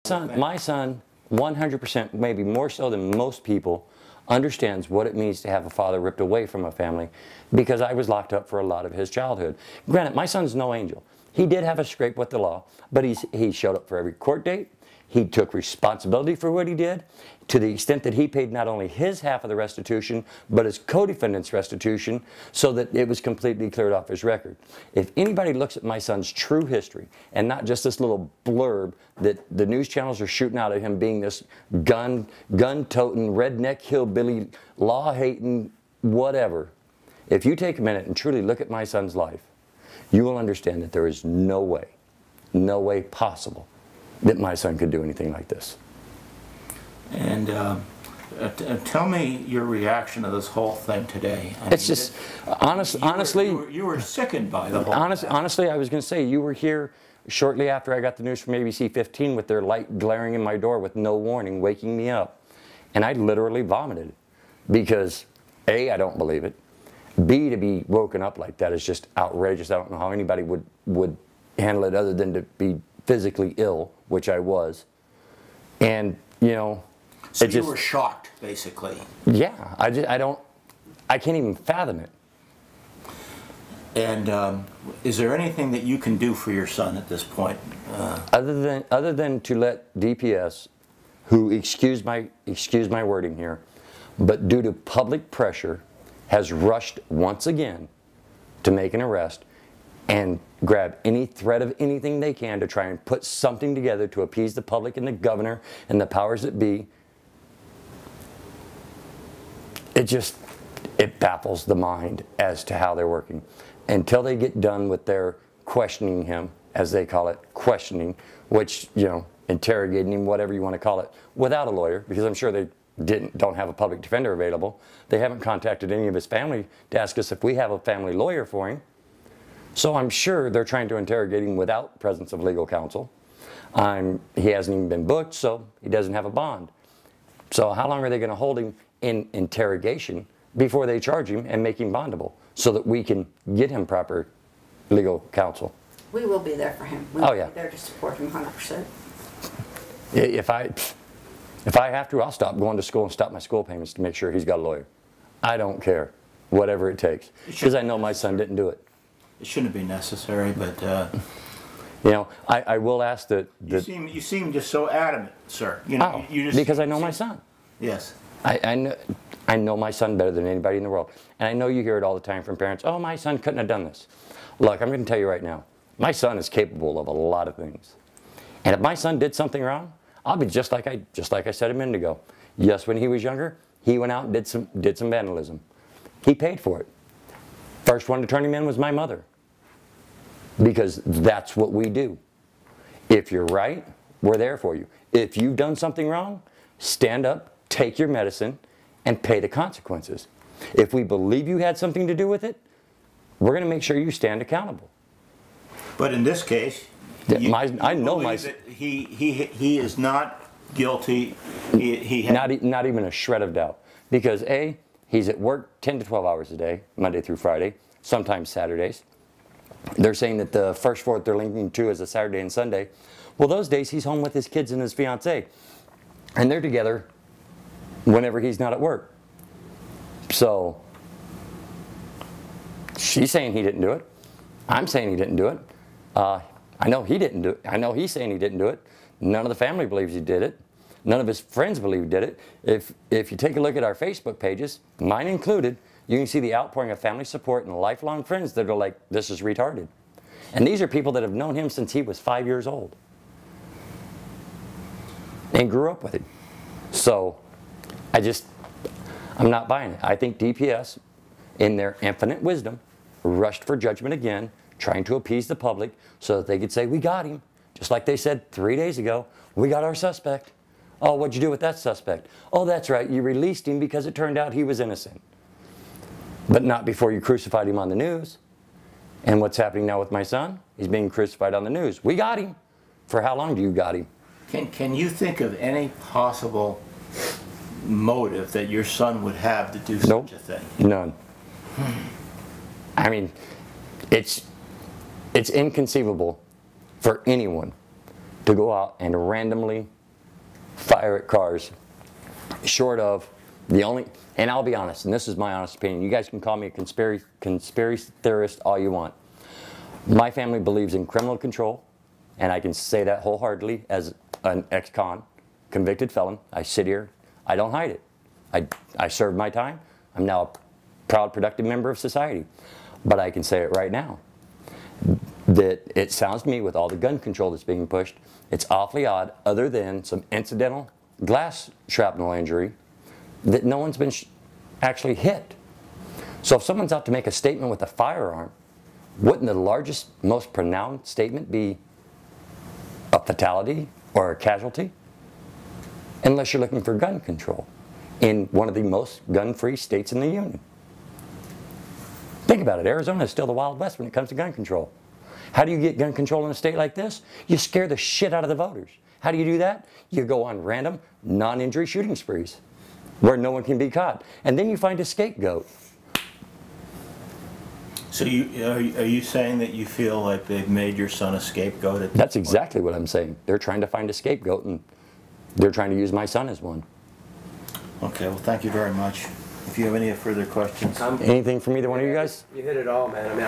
My son, 100%, maybe more so than most people, understands what it means to have a father ripped away from a family, because I was locked up for a lot of his childhood. Granted, my son's no angel. He did have a scrape with the law, but he showed up for every court date. He took responsibility for what he did, to the extent that he paid not only his half of the restitution, but his co-defendant's restitution, so that it was completely cleared off his record. If anybody looks at my son's true history, and not just this little blurb that the news channels are shooting out of him being this gun-toting, redneck hillbilly, law-hating, whatever, if you take a minute and truly look at my son's life, you will understand that there is no way possible that my son could do anything like this. And tell me your reaction to this whole thing today. It's just, honestly... You were sickened by the whole thing. Honestly, I was going to say, you were here shortly after I got the news from ABC 15 with their light glaring in my door with no warning, waking me up. And I literally vomited. Because, A, I don't believe it. B, to be woken up like that is just outrageous. I don't know how anybody would handle it other than to be physically ill, which I was. And, you know... So you were shocked, basically. Yeah, I can't even fathom it. And is there anything that you can do for your son at this point? Other than to let DPS, who, excuse my wording here, but due to public pressure, has rushed once again to make an arrest and grab any thread of anything they can to try and put something together to appease the public and the governor and the powers that be. It baffles the mind as to how they're working. Until they get done with their questioning him, as they call it, questioning, which, you know, interrogating him, whatever you want to call it, without a lawyer, because I'm sure they don't have a public defender available. They haven't contacted any of his family to ask us if we have a family lawyer for him. So I'm sure they're trying to interrogate him without presence of legal counsel. He hasn't even been booked, so he doesn't have a bond. So how long are they going to hold him in interrogation before they charge him and make him bondable, so that we can get him proper legal counsel? We will be there for him. We will be there to support him 100%. If I have to, I'll stop going to school and stop my school payments to make sure he's got a lawyer. I don't care, whatever it takes, because I know my son didn't do it. It shouldn't be necessary, but... you know, I will ask that... You seem just so adamant, sir. You know, because I know my son. Yes. I know my son better than anybody in the world. And I know you hear it all the time from parents, oh, my son couldn't have done this. Look, I'm going to tell you right now, my son is capable of a lot of things. And if my son did something wrong, I'll be just like I said a minute ago. Yes, when he was younger, he went out and did some vandalism. He paid for it. First one to turn him in was my mother. Because that's what we do. If you're right, we're there for you. If you've done something wrong, stand up, take your medicine, and pay the consequences. If we believe you had something to do with it, we're going to make sure you stand accountable. But in this case, I know he is not guilty. Not even a shred of doubt. Because A, he's at work 10 to 12 hours a day, Monday through Friday, sometimes Saturdays. They're saying that the first 4 that they're linking to is a Saturday and Sunday. Well, those days he's home with his kids and his fiancée. And they're together whenever he's not at work. So, she's saying he didn't do it. I'm saying he didn't do it. I know he didn't do it. I know he's saying he didn't do it. None of the family believes he did it. None of his friends believe he did it. If you take a look at our Facebook pages, mine included, you can see the outpouring of family support and lifelong friends that are like, this is retarded. And these are people that have known him since he was 5 years old. And grew up with him. So, I'm not buying it. I think DPS, in their infinite wisdom, rushed for judgment again, trying to appease the public so that they could say, we got him. Just like they said 3 days ago, we got our suspect. Oh, what'd you do with that suspect? Oh, that's right, you released him because it turned out he was innocent. But not before you crucified him on the news. And what's happening now with my son? He's being crucified on the news. We got him. For how long do you got him? Can you think of any possible motive that your son would have to do such a thing? None. I mean, it's inconceivable for anyone to go out and randomly fire at cars, short of the only, and I'll be honest, and this is my honest opinion, you guys can call me a conspiracy theorist all you want. My family believes in criminal control, and I can say that wholeheartedly as an ex-con, convicted felon. I sit here, I don't hide it. I served my time. I'm now a proud, productive member of society. But I can say it right now, that it sounds to me, with all the gun control that's being pushed, it's awfully odd, other than some incidental glass shrapnel injury, that no one's been actually hit. So if someone's out to make a statement with a firearm, wouldn't the largest, most pronounced statement be a fatality or a casualty? Unless you're looking for gun control in one of the most gun-free states in the Union. Think about it, Arizona is still the Wild West when it comes to gun control. How do you get gun control in a state like this? You scare the shit out of the voters. How do you do that? You go on random, non-injury shooting sprees where no one can be caught. And then you find a scapegoat. So are you saying that you feel like they've made your son a scapegoat? That's exactly what I'm saying. They're trying to find a scapegoat, and they're trying to use my son as one. Okay, well, thank you very much. If you have any further questions. Anything from either one of you guys? You hit it all, man. I mean,